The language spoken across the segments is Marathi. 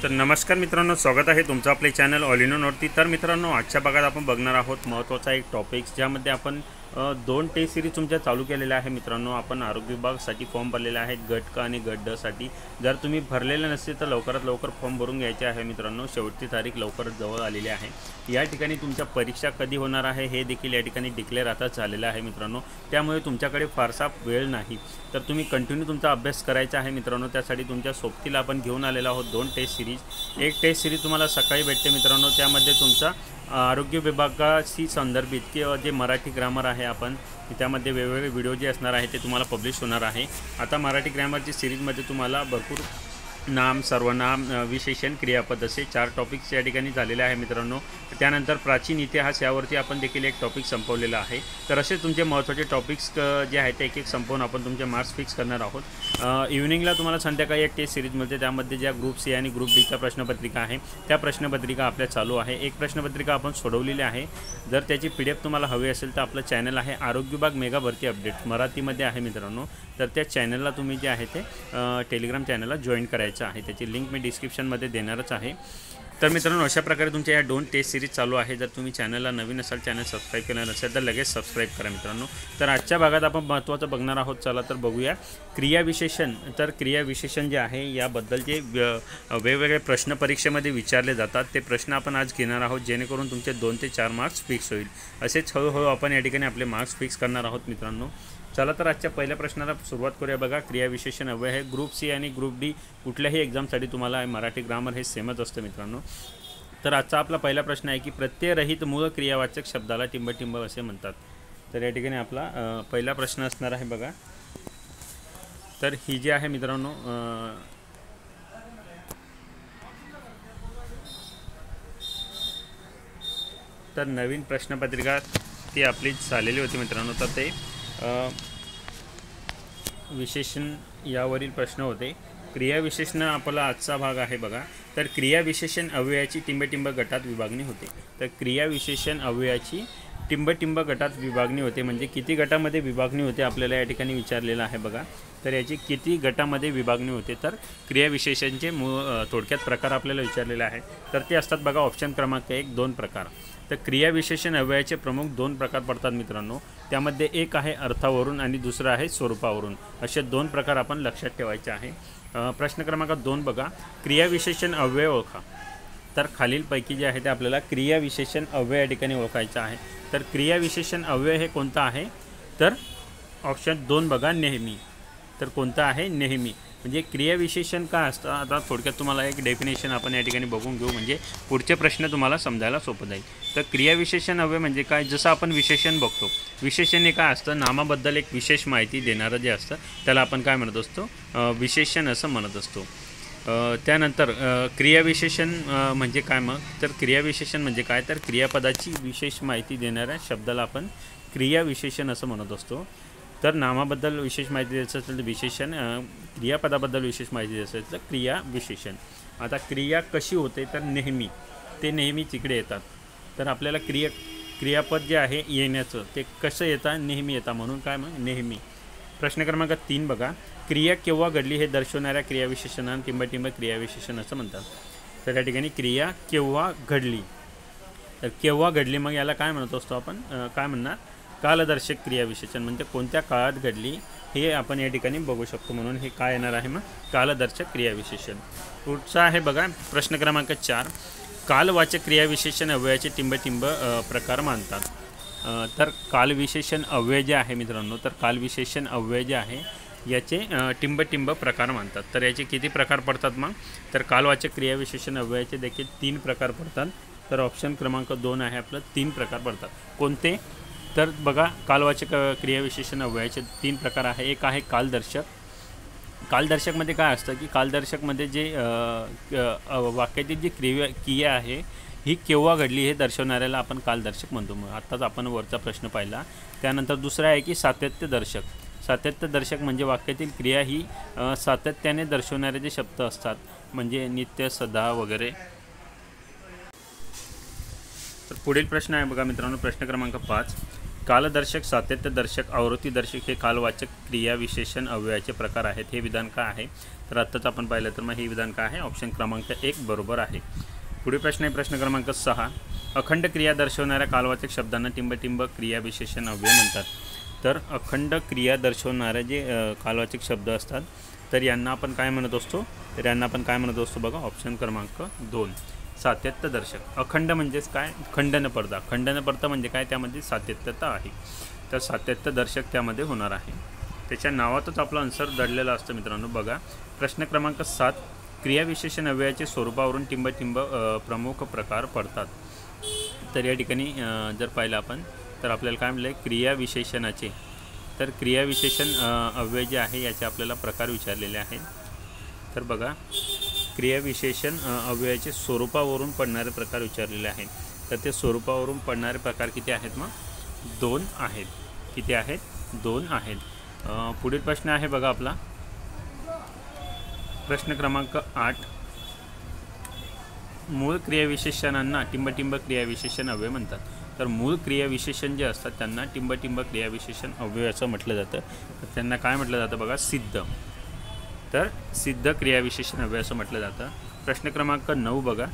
तर नमस्कार मित्रांनो, स्वागत आहे तुमचं आपले चॅनल ऑल इन वरती। तर मित्रांनो, आजच्या भागात आपण बघणार आहोत महत्त्वाचा एक टॉपिक्स, ज्यामध्ये आपण दोन टेस्ट सिरीज तुमच्या चालू केलेल्या आहे। मित्रांनो, आपण आरोग्य विभागासाठी फॉर्म भरलेले आहेत, गट क आणि गट ड साठी। जर तुम्ही भरलेले नसतील तर लवकरात लवकर फॉर्म भरून घ्यायचे आहे मित्रांनो। शेवटची तारीख लवकरच जवळ आलेली आहे। या ठिकाणी तुमच्या परीक्षा कधी होणार आहे हे देखील या ठिकाणी डिक्लेअर आता झालेलं आहे मित्रांनो। त्यामुळे तुमच्याकडे फारसा वेळ नाही, तर तुम्ही कंटिन्यू तुमचा अभ्यास करायचा आहे मित्रांनो। त्यासाठी तुमच्या सोबतीला आपण घेऊन आलेलो आहोत दोन टेस्ट सिरीज। एक टेस्ट सिरीज तुम्हाला सकाळी भेटते मित्रांनो, त्यामध्ये तुमचा आरोग्य विभागाशी संदर्भित किंवा जे मराठी ग्रामर आहे आपण त्यामध्ये वेगवेगळे व्हिडिओ जे असणार आहे ते तुम्हाला पब्लिश होणार आहे। आता मराठी ग्रामरची सिरीजमध्ये तुम्हाला भरपूर नाम, सर्वनाम, विशेषण, क्रियापद असे 4 टॉपिक्स या ठिकाणी झालेले आहे मित्रांनो। त्यानंतर प्राचीन इतिहास यावरती आपण देखील एक टॉपिक संपवलेला आहे। तर असे तुमचे महत्त्वाचे टॉपिक्स जे आहेत ते एक एक संपवून आपण तुमचे मार्क्स फिक्स करणार आहोत। इव्हनिंगला तुम्हाला संध्याकाळी एक टेस्ट सिरीज मिळते, त्यामध्ये ज्या ग्रुप सी आणि ग्रुप डीच्या प्रश्नपत्रिका आहे त्या प्रश्नपत्रिका आपल्या चालू आहे। एक प्रश्नपत्रिका आपण सोडवलेली आहे। जर त्याची PDF तुम्हाला हवी असेल तर आपलं चॅनल आहे आरोग्य विभाग मेगा भरती अपडेट, मराठीमध्ये आहे मित्रांनो। तर त्या चॅनलला तुम्ही जे आहे ते टेलिग्राम चॅनलला जॉईन करायचं आहे, त्याची लिंक मी डिस्क्रिप्शनमध्ये देणारच आहे। तर मित्रांनो, अशा प्रकारे तुमच्या या 2 टेस्ट सिरीज चालू आहे। जर तुम्ही चॅनलला नवीन असाल, चॅनल सबस्क्राईब केलं नसेल तर लगेच सबस्क्राईब करा मित्रांनो। तर आजच्या भागात आपण महत्त्वाचं बघणार आहोत, चला तर बघूया क्रियाविशेषण। तर क्रियाविशेषण जे आहे याबद्दल जे वेगवेगळे प्रश्न परीक्षेमध्ये विचारले जातात ते प्रश्न आपण आज घेणार आहोत, जेणेकरून तुमचे 2 ते 4 मार्क्स फिक्स होईल। असेच हळूहळू आपण या ठिकाणी आपले मार्क्स फिक्स करणार आहोत मित्रांनो। चला तर आजच्या पहिल्या प्रश्नाला सुरुवात करूया। बघा, क्रियाविशेषण अव्यय आहे। ग्रुप सी आणि ग्रुप डी कुठल्याही एक्झामसाठी तुम्हाला मराठी ग्रामर हे सेमच असतं मित्रांनो। तर आजचा आपला पहिला प्रश्न आहे की प्रत्ययरहित मूळ क्रियावाचक शब्दाला टिंबटिंब असे म्हणतात। तर या ठिकाणी आपला पहिला प्रश्न असणार आहे। बघा, तर ही जी आहे मित्रांनो तर नवीन प्रश्नपत्रिका ती आपली झालेली होती मित्रांनो। तर ते विशेषण यावरील प्रश्न होते। क्रियाविशेषण आपला आजचा भाग आहे। बघा, तर क्रियाविशेषण अव्ययाची टिंबटिंब गटात विभागणी होते। तर क्रियाविशेषण अव्ययाची टिंबटिंब गटात विभागणी होते म्हणजे किती गटामध्ये विभागणी होते आपल्याला या ठिकाणी विचारलेलं आहे। बघा, तर याची किती गटामध्ये विभागणी होते, तर क्रियाविशेषणचे थोडक्यात प्रकार आपल्याला विचारलेले आहे। तर ते असतात बघा, ऑप्शन क्रमांक 1 2 प्रकार। तर क्रियाविशेषण अव्ययाचे प्रमुख 2 प्रकार पडतात मित्रांनो। त्यामध्ये एक आहे अर्थावरून आणि दुसरं आहे स्वरूपावरून। असे 2 प्रकार आपण लक्षात ठेवायचे आहे। प्रश्न क्रमांक 2 बघा, क्रियाविशेषण अव्यय ओळखा। तर खालीलपैकी जे आहे ते आपल्याला क्रियाविशेषण अव्यय या ठिकाणी ओळखायचं आहे। तर क्रियाविशेषण अव्यय हे कोणतं आहे, तर ऑप्शन 2 बघा, नेहमी। तर कोणतं आहे, नेहमी। म्हणजे क्रियाविशेषण काय असतं, आता थोडक्यात तुम्हाला एक डेफिनेशन आपण या ठिकाणी बघून घेऊ, म्हणजे पुढचे प्रश्न तुम्हाला समजायला सोपं जाईल। तर क्रियाविशेषण अव्यय म्हणजे काय, जसं आपण विशेषण बघतो, विशेषण हे काय असतं, नामाबद्दल एक विशेष माहिती देणारं जे असतं त्याला आपण काय म्हणत असतो, विशेषण असं म्हणत असतो। त्यानंतर क्रियाविशेषण म्हणजे काय मग, तर क्रियाविशेषण म्हणजे काय, तर क्रियापदाची विशेष माहिती देणाऱ्या शब्दाला आपण क्रियाविशेषण असं म्हणत असतो। तर नामाबद्दल विशेष माहिती द्यायचं असेल तर विशेषण, क्रियापदाबद्दल विशेष माहिती द्यायचं असेल तर क्रियाविशेषण। आता क्रिया कशी होते, तर नेहमी, ते नेहमीच इकडे येतात। तर आपल्याला क्रियापद जे आहे येण्याचं ते कसं येतं, नेहमी येतं, म्हणून काय मग नेहमी। प्रश्न क्रमांक 3 बघा, क्रिया केव्हा घडली हे दर्शवणाऱ्या क्रियाविशेषणांना टिंबटिंब क्रियाविशेषण असं म्हणतात। तर या ठिकाणी क्रिया केव्हा घडली, तर केव्हा घडली मग याला काय म्हणत असतो आपण, काय म्हणणार, कालदर्शक क्रियाविशेषण, म्हणजे कोणत्या काळात घडली हे आपण या ठिकाणी बघू शकतो, म्हणून हे काय येणार आहे मग, कालदर्शक क्रियाविशेषण। पुढचा आहे बघा, प्रश्न क्रमांक 4, कालवाचक क्रियाविशेषण अव्ययाचे टिंबटिंब प्रकार मानतात। तर कालविशेषण अव्यय जे आहे मित्रांनो, तर कालविशेषण अव्यय जे आहे याचे टिंबटिंब प्रकार मानतात। तर याचे किती प्रकार पडतात मग, तर कालवाचक क्रियाविशेषण अव्ययाचे देखील 3 प्रकार पडतात। तर ऑप्शन क्रमांक 2 आहे आपलं, 3 प्रकार पडतात। कोणते, तर बघा, कालवाचक क्रियाविशेषण अव्ययाचे 3 प्रकार आहे। एक आहे कालदर्शक। कालदर्शकमध्ये काय असतं की कालदर्शकमध्ये जे वाक्यातील जी क्रिया आहे ही केव्हा घडली हे दर्शवणाऱ्याला आपण कालदर्शक म्हणतो। मग आत्ताच आपण वरचा प्रश्न पाहिला। त्यानंतर दुसरा आहे की सातत्यदर्शक। सातत्यदर्शक म्हणजे वाक्यातील क्रिया ही सातत्याने दर्शवणारे जे शब्द असतात, म्हणजे नित्य, सदा वगैरे। तर पुढील प्रश्न आहे बघा मित्रांनो, प्रश्न क्रमांक 5, कालदर्शक, सातत्यदर्शक, आवृत्तीदर्शक हे कालवाचक क्रियाविशेषण अव्ययाचे प्रकार आहेत. हे विधान काय आहे? तर आत्ताच आपण पाहिलं तर मग हे विधान काय आहे? ऑप्शन क्रमांक 1 बरोबर आहे. पुढील प्रश्न आहे प्रश्न क्रमांक 6. अखंड क्रिया दर्शवणाऱ्या कालवाचक शब्दांना टिंब क्रियाविशेषण अव्यय म्हणतात. तर अखंड क्रिया दर्शवणारे जे कालवाचक शब्द असतात तर यांना आपण काय म्हणत असतो? तर यांना आपण काय म्हणत असतो बघा, ऑप्शन क्रमांक 2 सातत्यदर्शक. अखंड म्हणजेच काय? खंड न पडता. खंड न पडता म्हणजे काय? त्यामध्ये सातत्यता आहे. तर सातत्यदर्शक त्यामध्ये होणार आहे. त्याच्या नावातच आपलं आन्सर दडलेलं असतं मित्रांनो. बघा प्रश्न क्रमांक 7. क्रियाविशेषण अव्ययाचे स्वरूपावरून टिंब प्रमुख प्रकार पडतात. तर या ठिकाणी जर पाहिलं आपण तर आपल्याला काय म्हटलं आहे? क्रियाविशेषणाचे. तर क्रियाविशेषण अव्यय जे आहे याचे आपल्याला प्रकार विचारलेले आहेत. तर बघा क्रियाविशेषण अव्ययाचे स्वरूपावरून पडणारे प्रकार विचारलेले आहेत. तर ते स्वरूपावरून पडणारे प्रकार किती आहेत मग? 2 आहेत. किती आहेत? 2 आहेत. पुढील प्रश्न आहे बघा आपला प्रश्न क्रमांक 8. मूळ क्रियाविशेषणांना टिंब क्रियाविशेषण अव्यय म्हणतात. तर मूळ क्रियाविशेषण जे असतात त्यांना टिंब क्रियाविशेषण अव्यय असं म्हटलं जातं. तर त्यांना काय म्हटलं जातं बघा? सिद्ध. तर सिद्ध क्रियाविशेषण अव्यय असं म्हटलं जातं. प्रश्न क्रमांक 9 बघा.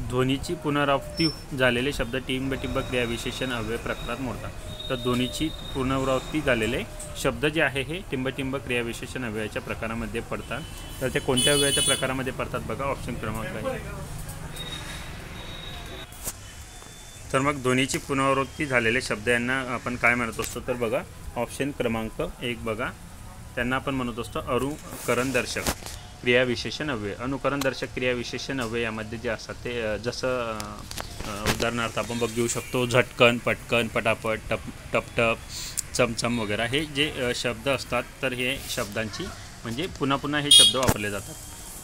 ध्वनीची पुनरावृत्ती झालेले शब्द टिंब क्रियाविशेषण अव्यय प्रकारात मोडतात. तर ध्वनीची पुनरावृत्ती झालेले शब्द जे आहे हे टिंब क्रियाविशेषण अव्ययाच्या प्रकारामध्ये पडतात. तर ते कोणत्या अव्ययाच्या प्रकारामध्ये पडतात बघा? ऑप्शन क्रमांक 1. तर मग ध्वनीची पुनरावृत्ती झालेले शब्द यांना आपण काय म्हणत असतो? तर बघा ऑप्शन क्रमांक 1 बघा, त्यांना आपण म्हणत असतो अनुकरणदर्शक क्रियाविशेषण अव्यय. अनुकरणदर्शक क्रियाविशेषण अव्यय यामध्ये जे असतात ते जसं उदाहरणार्थ आपण घेऊ शकतो झटकन, पटकन, पटापट, टपटप, चमचम वगैरे. हे जे शब्द असतात तर हे शब्दांची म्हणजे पुन्हा हे शब्द वापरले जातात.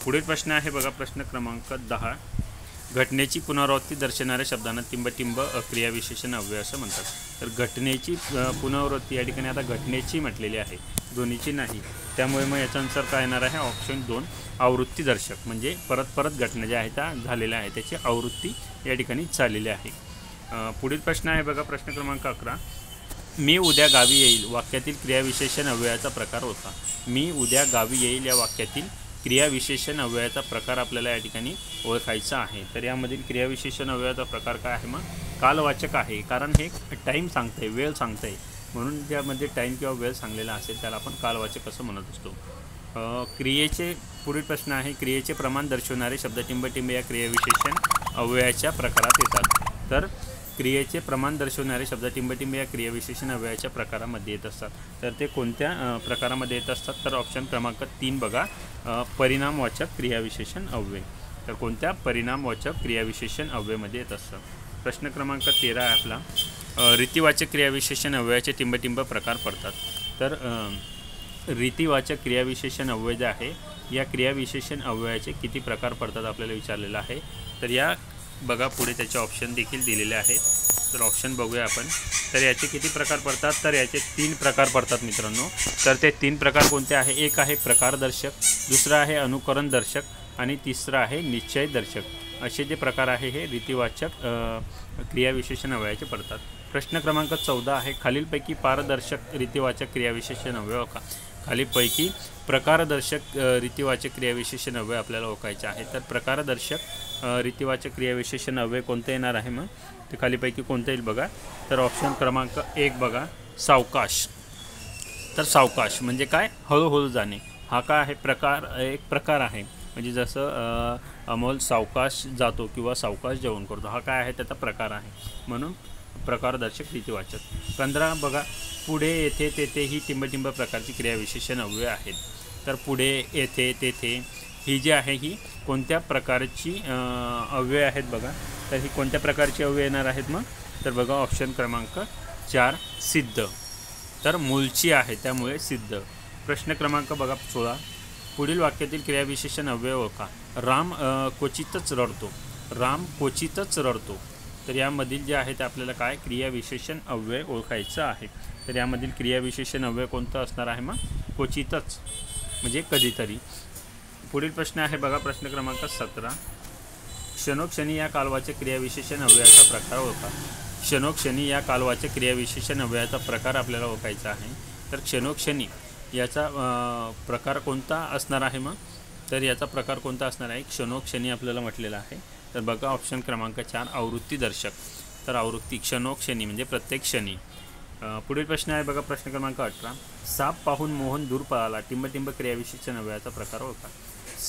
पुढील प्रश्न आहे बघा प्रश्न क्रमांक 10. घटनेची पुनरावृत्ती दर्शवणाऱ्या शब्दांना टिंब क्रियाविशेषण अव्यय असं म्हणतात. तर घटनेची पुनरावृत्ती या ठिकाणी आता घटनेची म्हटलेली आहे, ध्वनीची नाही. त्यामुळे मग याचा आन्सर काय येणार आहे? ऑप्शन 2 आवृत्तीदर्शक. म्हणजे परत घटना ज्या आहेत त्या झालेल्या आहेत त्याची आवृत्ती या ठिकाणी चाललेली आहे. पुढील प्रश्न आहे बघा प्रश्न क्रमांक 11. मी उद्या गावी येईल वाक्यातील क्रियाविशेषण अव्ययाचा प्रकार होता. मी उद्या गावी येईल या वाक्यातील क्रियाविशेषण अव्ययाचा प्रकार आपल्याला या ठिकाणी ओळखायचा आहे. तर यामधील क्रियाविशेषण अव्ययाचा प्रकार काय आहे? मग कालवाचक आहे. कारण हे टाईम सांगतं आहे, वेळ सांगतं आहे. म्हणून ज्यामध्ये टाईम किंवा वेळ सांगलेला असेल त्याला आपण कालवाचक असं म्हणत असतो. क्रियेचे पुढील प्रश्न आहे. क्रियेचे प्रमाण दर्शवणारे शब्द टिंब या क्रियाविशेषण अव्ययाच्या प्रकारात येतात. तर क्रियेचे प्रमाण दर्शवणारे शब्द टिंब या क्रियाविशेषण अव्ययाच्या प्रकारामध्ये येत असतात. तर ते कोणत्या प्रकारामध्ये येत असतात? तर ऑप्शन क्रमांक 3 बघा परिणामवाचक क्रियाविशेषण अव्यय. तर कोणत्या परिणामवाचक क्रियाविशेषण अव्ययमध्ये येत असतं? प्रश्न क्रमांक 13 आहे आपला. रीतिवाचक क्रियाविशेषण अव्ययाचे टिंब प्रकार पडतात. तर रीतिवाचक क्रियाविशेषण अव्यय जे आहे या क्रियाविशेषण अव्ययाचे किती प्रकार पडतात आपल्याला विचारलेलं आहे. तर या बघा पुढे त्याचे ऑप्शन देखील दिलेले आहेत. तर ऑप्शन बघूया आपण. तर याचे किती प्रकार पडतात? तर याचे 3 प्रकार पडतात मित्रांनो. तर ते 3 प्रकार कोणते आहे? एक आहे प्रकारदर्शक, दुसरा आहे अनुकरणदर्शक आणि तिसरा आहे निश्चयदर्शक. असे जे प्रकार आहे हे रीतिवाचक क्रियाविशेषण अव्ययाचे पडतात. प्रश्न क्रमांक 14 आहे. खालीलपैकी पारदर्शक रीतिवाचक क्रियाविशेषण अव्यय का? खालीलपैकी प्रकारदर्शक रीतिवाचक क्रियाविशेषण अव्यय आपल्याला ओळखायचे आहे. तर प्रकारदर्शक रीतिवाचक क्रियाविशेषण अव्यय कोणतं येणार आहे मग? ते खालीपैकी कोणतं येईल बघा. तर ऑप्शन क्रमांक 1 बघा सावकाश. तर सावकाश म्हणजे काय? हळूहळू जाणे. हा काय आहे? एक प्रकार आहे. म्हणजे जसं अमोल सावकाश जातो किंवा सावकाश जेवण करतो, हा काय आहे? त्याचा प्रकार आहे. म्हणून प्रकारदर्शक रीतिवाचक. 15 बघा. पुढे, येथे, तेथे ही टिंब प्रकारची क्रियाविशेषण अव्यय आहेत. तर पुढे, येथे, तेथे ही जी आहे ही कोणत्या प्रकारची अव्यय आहेत बघा. तर ही कोणत्या प्रकारची अव्यय येणार आहेत मग? तर बघा ऑप्शन क्रमांक 4 सिद्ध. तर मूलची आहे त्यामुळे सिद्ध. प्रश्न क्रमांक बघा 16. पुढील वाक्यातील क्रियाविशेषण अव्यय ओळखा. राम क्वचितच रडतो. राम क्वचितच रडतो. तर यामधील जे आहे ते आपल्याला काय? क्रियाविशेषण अव्यय ओळखायचं आहे. तर यामधील क्रियाविशेषण अव्यय कोणतं असणार आहे मग? क्वचितच म्हणजे कधीतरी. पुढील प्रश्न आहे बघा प्रश्न क्रमांक 17. क्षणोक्षणी या कालवाचक क्रियाविशेषण अव्ययाचा प्रकार ओळखा. क्षणोक्षणी या कालवाचे क्रियाविशेषण अव्ययाचा प्रकार आपल्याला ओळखायचा आहे. तर क्षणोक्षणी याचा प्रकार कोणता असणार आहे मग? तर याचा प्रकार कोणता असणार आहे? क्षणोक्षणी आपल्याला म्हटलेला आहे. तर बघा ऑप्शन क्रमांक 4 आवृत्ती दर्शक. तर आवृत्ती क्षणोक्षणी म्हणजे प्रत्येक क्षणी. पुढील प्रश्न आहे बघा प्रश्न क्रमांक 18. साप पाहून मोहन दूर पळाला टिंबटिंब क्रियाविशेषण अव्ययाचा प्रकार ओळखा.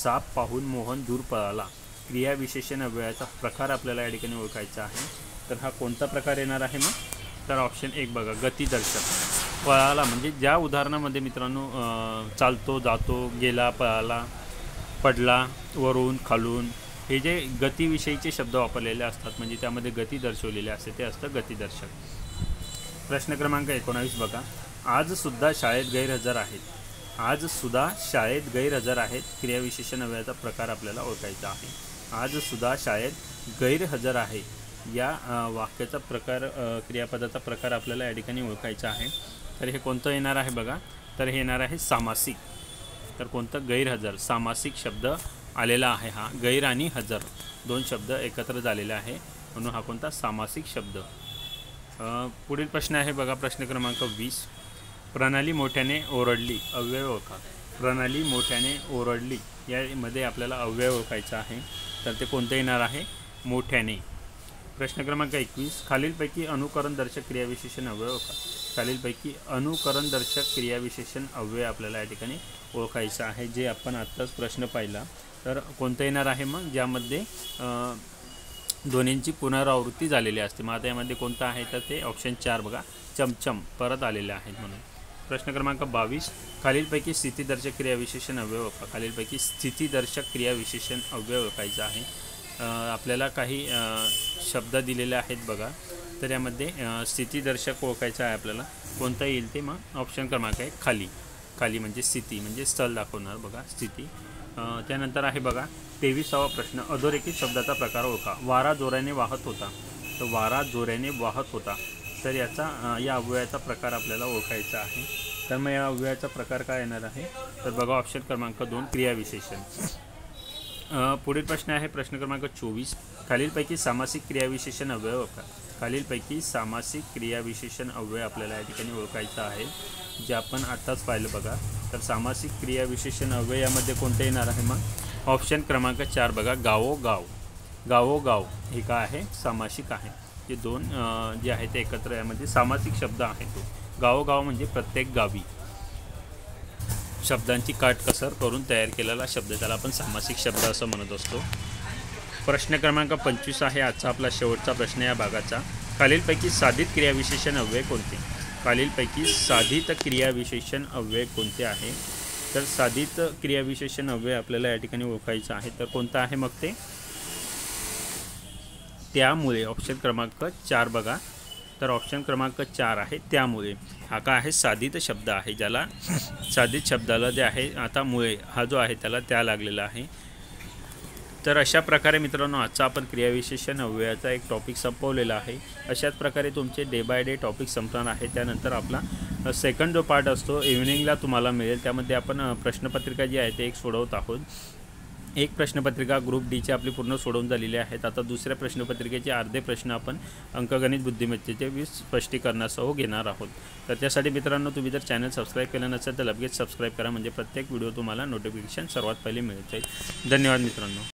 साप पाहून मोहन दूर पळाला क्रियाविशेषण अव्ययाचा प्रकार आपल्याला या ठिकाणी ओळखायचा आहे. तर हा कोणता प्रकार येणार आहे मग? तर ऑप्शन 1 बघा गतिदर्शक. पळाला म्हणजे ज्या उदाहरणामध्ये मित्रांनो चालतो, जातो, गेला, पळाला, पडला, वरून, खालून हे जे गतीविषयीचे शब्द वापरलेले असतात म्हणजे त्यामध्ये गती दर्शवलेले असते ते असतं गतिदर्शक. प्रश्न क्रमांक 19 बघा. आजसुद्धा शाळेत गैरहजर आहेत. आजसुद्धा शाळेत गैरहजर आहेत क्रियाविशेषण अव्ययाचा प्रकार आपल्याला ओळखायचा आहे. आजसुद्धा शाळेत गैरहजर आहे या वाक्याचा प्रकार क्रियापदाचा प्रकार आपल्याला या ठिकाणी ओळखायचा आहे. तर हे कोणतं येणार आहे बघा? तर हे येणार आहे सामासिक. तर कोणतं? गैरहजर. सामासिक शब्द आलेला आहे. हा गैर आणि हजर दोन शब्द एकत्र झालेले आहे म्हणून हा कोणता? सामासिक शब्द. पुढील प्रश्न आहे बघा प्रश्न क्रमांक 20. प्रणाली मोठ्याने ओरडली अव्यय ओळखा. प्रणाली मोठ्याने ओरडली यामध्ये आपल्याला अव्यय ओळखायचा आहे. तर ते कोणतं येणार आहे? मोठ्याने. प्रश्न क्रमांक 21. खालीलपैकी अनुकरणदर्शक क्रियाविशेषण अव्यय ओळखा. खालीलपैकी अनुकरणदर्शक क्रियाविशेषण अव्यय आपल्याला या ठिकाणी ओळखायचं आहे. जे आपण आत्ताच प्रश्न पाहिला. तर कोणतं येणार आहे मग? ज्यामध्ये ध्वनींची पुनरावृत्ती झालेली असते. मग आता यामध्ये कोणतं आहे? तर ते ऑप्शन 4 बघा चमचम परत आलेले आहेत म्हणून. प्रश्न क्रमांक 22. खालीलपैकी स्थितीदर्शक क्रियाविशेषण अव्यय ओळखा. खालीलपैकी स्थितीदर्शक क्रियाविशेषण अव्यय ओळखायचं आहे. आपल्याला काही शब्द दिलेले आहेत बघा. तर यामध्ये स्थितीदर्शक ओळखायचं आहे आपल्याला. कोणतं येईल ते? मग ऑप्शन क्रमांक 1 खाली. खाली म्हणजे स्थिती म्हणजे स्थळ दाखवणार बघा स्थिती. त्यानंतर आहे बघा 23वा प्रश्न. अधोरेखित शब्दाचा प्रकार ओळखा. वारा जोराने वाहत होता. तर वारा जोराने वाहत होता. तर याचा या अव्ययाचा प्रकार आपल्याला ओळखायचा आहे. तर मग या अव्ययाचा प्रकार काय येणार आहे? तर बघा ऑप्शन क्रमांक 2 क्रियाविशेषण. पुढील प्रश्न आहे प्रश्न क्रमांक 24. खालीलपैकी सामासिक क्रियाविशेषण अव्यय ओळखा. खालीलपैकी सामासिक क्रियाविशेषण अव्यय आपल्याला या ठिकाणी ओळखायचं आहे जे आपण आत्ताच पाहिलं बघा. तर सामासिक क्रियाविशेषण अव्यय यामध्ये कोणतं येणार आहे मग? ऑप्शन क्रमांक 4 बघा गावोगाव. गावोगाव हे काय आहे? सामासिक आहे. जे दोन जे आहे ते एकत्र यामध्ये सामासिक शब्द आहे तो. गावोगाव म्हणजे प्रत्येक गावी. शब्दांची काटकसर करून तयार केलेला शब्द त्याला आपण सामासिक शब्द असं म्हणत असतो. प्रश्न क्रमांक 25 आहे आजचा आपला शेवटचा प्रश्न या भागाचा. खालीलपैकी साधित क्रियाविशेषण अव्यय कोणते? खालीलपैकी साधित क्रियाविशेषण अव्यय कोणते आहे? तर साधित क्रियाविशेषण अव्यय आपल्याला या ठिकाणी ओळखायचं आहे. तर कोणतं आहे मग ते? त्यामुळे ऑप्शन क्रमांक 4 बघा. तर ऑप्शन क्रमांक 4 आहे त्यामुळे. हा काय आहे? साधित शब्द आहे. ज्याला साधित शब्दाला जे आहे आता मुळे हा जो आहे त्याला त्या लागलेला आहे. तर अशा प्रकारे मित्रांनो आजचा आपण क्रियाविशेषण अव्ययाचा एक टॉपिक संपवलेला आहे. अशाच प्रकारे तुमचे डे बाय डे टॉपिक संपणार आहे. त्यानंतर आपला सेकंड जो पार्ट असतो इव्हिनिंगला तुम्हाला मिळेल. त्यामध्ये आपण प्रश्नपत्रिका जी आहे ते एक सोडवत आहोत. एक प्रश्नपत्रिका ग्रुप डीचे आपली पूर्ण सोडवून झालेली आहेत. आता दुसऱ्या प्रश्नपत्रिकेचे अर्धे प्रश्न आपण अंकगणित बुद्धिमत्तेचे 20 स्पष्टीकरणासह घेणार आहोत. तर त्यासाठी मित्रांनो तुम्ही जर चॅनल सबस्क्राईब केलं नसेल तर लगेच सबस्क्राईब करा म्हणजे प्रत्येक व्हिडिओ तुम्हाला नोटिफिकेशन सर्वात पहिले मिळत जाईल. धन्यवाद मित्रांनो.